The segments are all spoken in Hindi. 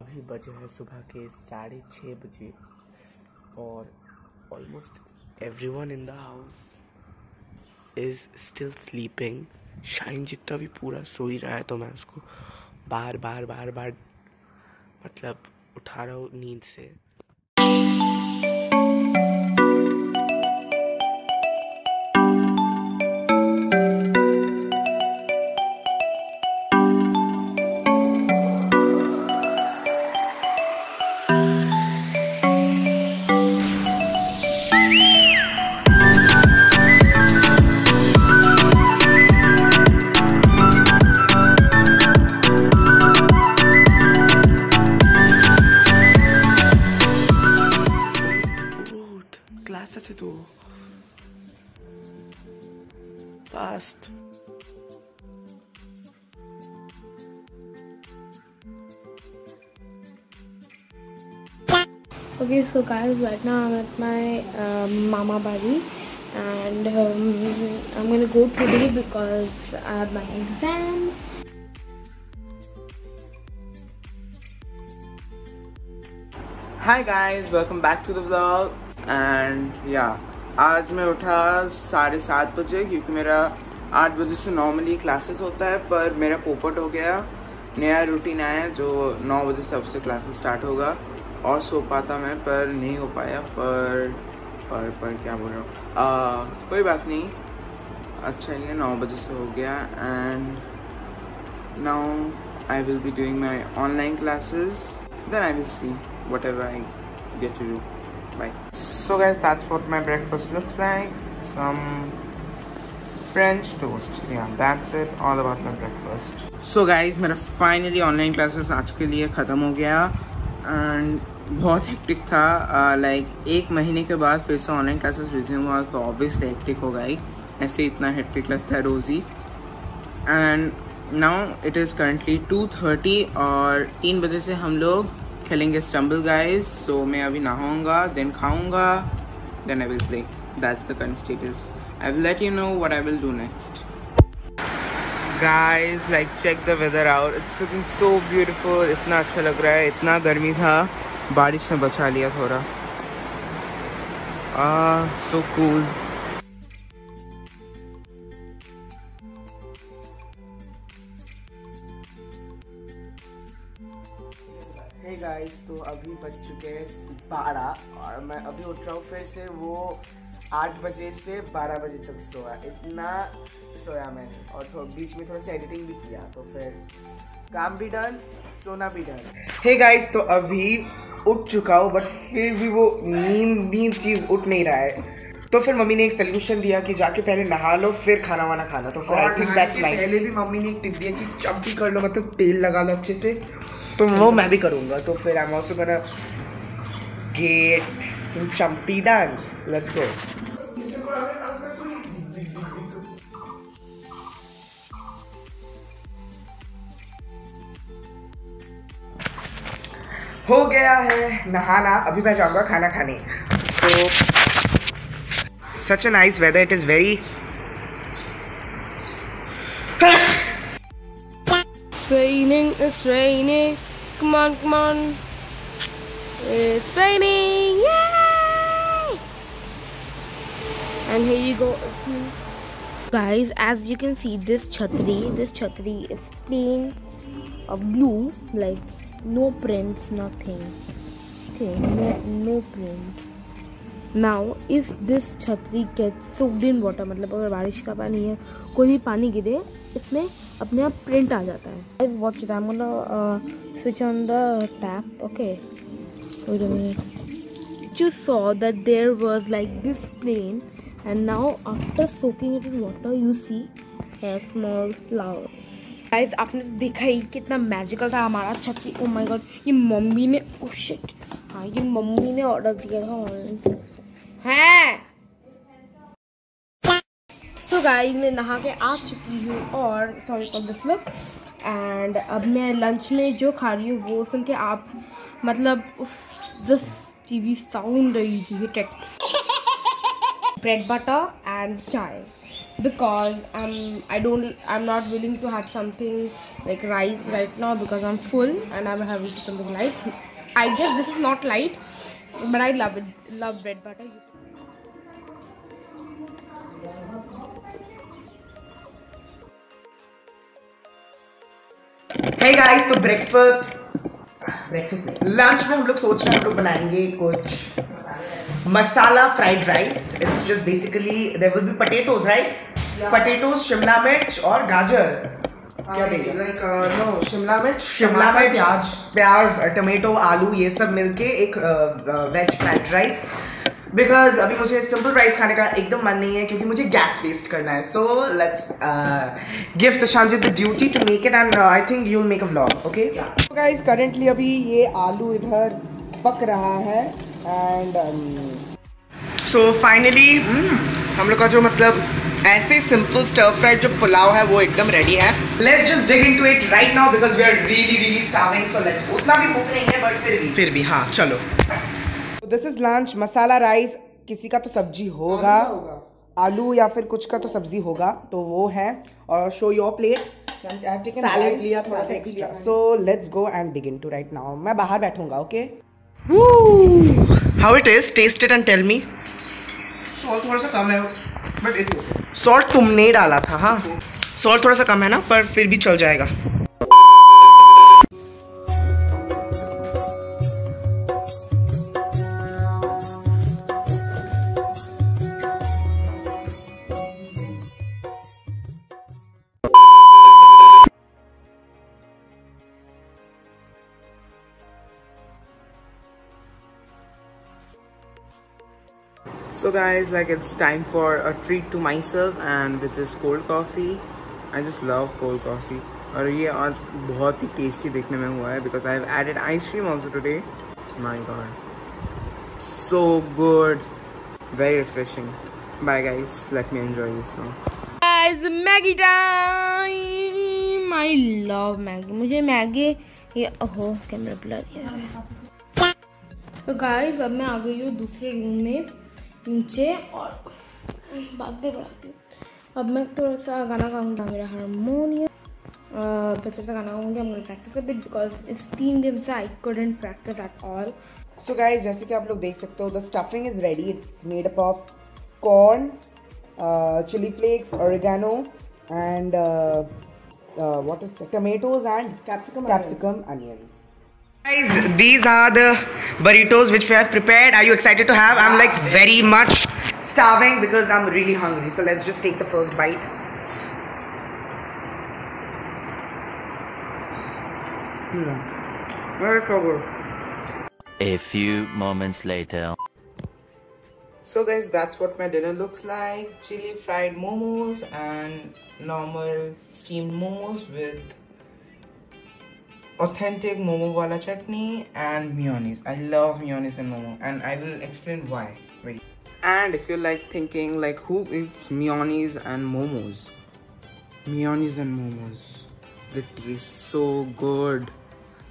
अभी बजे हैं सुबह के 6:30 बजे और almost everyone in the house is still sleeping. Shine जितना भी पूरा सो ही रहा है तो मैं उसको बार बार मतलब उठा रहा हूँ नींद से। क्लास আছে তো fast. Okay, so guys, right now I'm at my mama bari and I'm gonna go today because I have my exams. Hi guys, welcome back to the vlog and आज मैं उठा 7:30 बजे क्योंकि मेरा 8 बजे से नॉर्मली क्लासेस होता है, पर मेरा पोपट हो गया। नया रूटीन आया जो 9 बजे से अब से क्लासेस स्टार्ट होगा और सो पाता मैं पर नहीं हो पाया। पर क्या बोल रहा हूँ, कोई बात नहीं, अच्छा ही है, 9 बजे से हो गया। And now I will be doing my online classes, then I will see whatever I get to do. Bye. So guys, that's what my breakfast looks like. Some French toast. Yeah, that's it. All about my breakfast. So guys, मेरा finally online classes आज के लिए ख़त्म हो गया and बहुत हेक्टिक था। like 1 महीने के बाद फिर से ऑनलाइन क्लासेस रिज्यूम हुआ तो ऑब्वियसली हेक्टिक होगा ही, ऐसे इतना हेक्टिक लगता है रोज़ ही। And now it is currently 2:30 और 3 बजे से हम लोग खेलेंगे स्टम्बल गाइज। सो मैं अभी नहाऊंगा, देन खाऊंगा, then I will play. That's the current status. I will let you know what I will do next. Guys like check the weather out, it's looking so beautiful. इतना अच्छा लग रहा है, इतना गर्मी था, बारिश ने बचा लिया थोड़ा। So cool. हे गाइस, तो अभी बज चुके हैं 12 और मैं अभी उठ रहा हूँ फिर से। वो 8 बजे से 12 बजे तक सोया, इतना सोया मैंने, और बीच में थोड़ा सा एडिटिंग भी किया, तो फिर काम भी डन, सोना भी डन। हे गाइस, तो अभी उठ चुका हूँ बट फिर भी वो नींद चीज़ उठ नहीं रहा है। तो फिर मम्मी ने एक सोल्यूशन दिया कि जाके पहले नहा लो फिर खाना वाना खाना। तो फिर आई थिंक दैट्स लाइक, पहले भी मम्मी ने एक टिप दिया कि जब भी कर लो मतलब तेल लगा लो अच्छे से, तो वो मैं भी करूँगा। तो फिर I am also gonna get some champi done. Let's go. हो गया है नहाना, अभी मैं जाऊँगा खाना खाने। तो such a nice weather, it is very It's raining, come on, it's raining, yay! And here you go. Guys, as you can see, this chhatri is plain blue, like no prints, nothing. Okay, no print. Now, if this chhatri gets soaked in water, मतलब अगर बारिश का पानी है, कोई भी पानी गिरे, इसमें अपने आप प्रिंट आ जाता है। Watch it. I'm gonna switch on the tap. Okay. Wait a minute. You saw that there was like this plane, and now after soaking it in water, you see a small flower. Guys, आपने देखा ही कितना मैजिकल था हमारा छतरी। Oh my God, ये मम्मी ने oh shit, हाँ ये मम्मी ने ऑर्डर दिया था ऑनलाइन है। सो गाइस, मैं नहा के आ चुकी हूँ और sorry for this look. And अब मैं लंच में जो खा रही हूँ वो सुन के आप मतलब दिस टीवी साउंड रही थी टेक ब्रेड बटर एंड चाय, because I'm not willing to have something like rice right now because I'm full and I'm having something light. I guess this is not light, but I love it. Love bread butter. Hey guys, तो ब्रेकफास्ट लंच में हम लोग सोच रहे हैं हम लोग बनाएंगे कुछ masala fried rice. It's just basically there will be potatoes, right? Potatoes, शिमला मिर्च और गाजर. क्या देंगे? नो, शिमला मिर्च, प्याज, टमाटो, आलू, ये सब मिलके एक वेज फ्राइड राइस. बिकॉज अभी मुझे सिंपल राइस खाने का एकदम मन नहीं है क्योंकि मुझे गैस वेस्ट करना है. So let's give Tushanjit the duty to make it and I think you will make a vlog. Okay guys, currently अभी ये आलू इधर पक रहा है एंड सो फाइनली हम लोग का जो मतलब ऐसे सिंपल स्टर फ्राइड जो पुलाव है वो एकदम रेडी है. Let's just dig into it right now because we are really starving. So let's. उतना भी भूख नहीं है बट फिर भी हाँ चलो. This is lunch. Masala rice. किसी का तो सब्जी होगा, आलू या फिर कुछ का तो सब्जी होगा, तो वो है. और शो योर प्लेट. सैलेड लिया थोड़ा सा extra. So let's go and dig into right now. मैं बाहर बैठूंगा. Okay. How it is? Taste it and tell me. Salt थोड़ा सा कम है बट इट्स ओके. सॉल्ट तुमने डाला था. हाँ, सॉल्ट थोड़ा सा कम है ना, पर फिर भी चल जाएगा. So guys, like it's time for a treat to myself and which is cold coffee. I just love cold coffee. और ये आज बहुत ही टेस्टी देखने में हुआ है because I have added ice cream also today. My God, so good, very refreshing. Bye guys, let me enjoy this now. Guys, Maggie time. I love Maggie. मुझे मैगी ये ओहो कैमरा ब्लर किया है. तो गाइस अब मैं आ गई हूँ दूसरे रूम में नीचे और बात भी बढ़ाती हूँ. अब मैं थोड़ा सा गाना गाऊंगा. मेरा हारमोनियम थोड़ा सा गाना गाऊंगी. I'm gonna practice a bit because it's 3 दिन से I couldn't practice at all. So guys, जैसे कि आप लोग देख सकते हो, the stuffing is ready. It's made up of corn, chili flakes, oregano, and what is it? Tomatoes and capsicum, onion. Guys, these are the burritos which we have prepared. Are you excited to have? I'm like very much starving because I'm really hungry. So let's just take the first bite. Very good. A few moments later. So guys, that's what my dinner looks like. Chili fried momos and normal steamed momos with authentic momo wala chutney and mayonnaise. I love mayonnaise and momo and I will explain why. Wait. And if you're like thinking like who eats mayonnaise and momos? Mayonnaise and momos. They taste so good.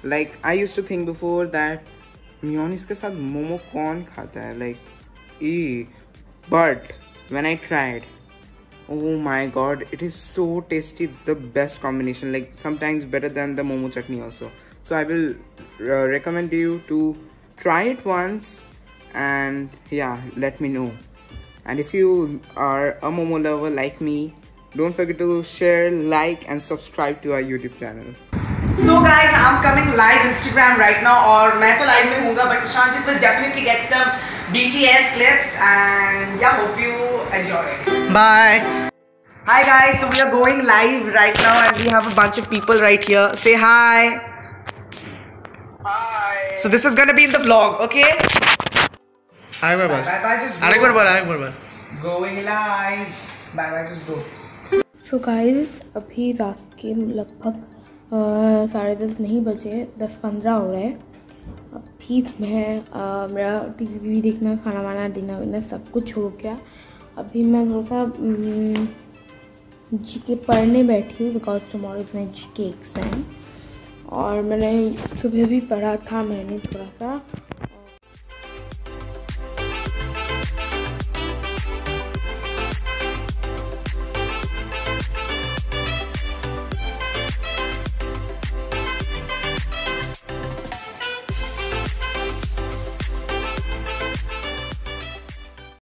Like I used to think before that mayonnaise के साथ momo कौन खाता है? Like but when I tried, oh my God, it is so tasty. It's the best combination, like sometimes better than the momo chutney also. So I will recommend you to try it once and yeah, let me know. And if you are a momo lover like me, don't forget to share, like and subscribe to our YouTube channel. So guys, I'm coming live Instagram right now और मैं तो live में हूँगा but Tushantjit will definitely get some BTS clips and yeah, hope you enjoy it. Bye. Hi guys, so we are going live right now and we have a bunch of people right here. Say hi. Hi. So this is gonna be in the vlog, okay? Bye bye. Just go. Going live. Bye bye. Just go. So guys, अभी रात के लगभग 10:30 नहीं बजे 10:15 हो रहे हैं. अभी मैं मेरा टीवी देखना, खाना वाना, डिनर विनर सब कुछ हो गया. अभी मैं थोड़ा सा जीके पढ़ने बैठी हूँ because tomorrow is my GK exam. और मैंने सुबह भी पढ़ा था. मैंने थोड़ा सा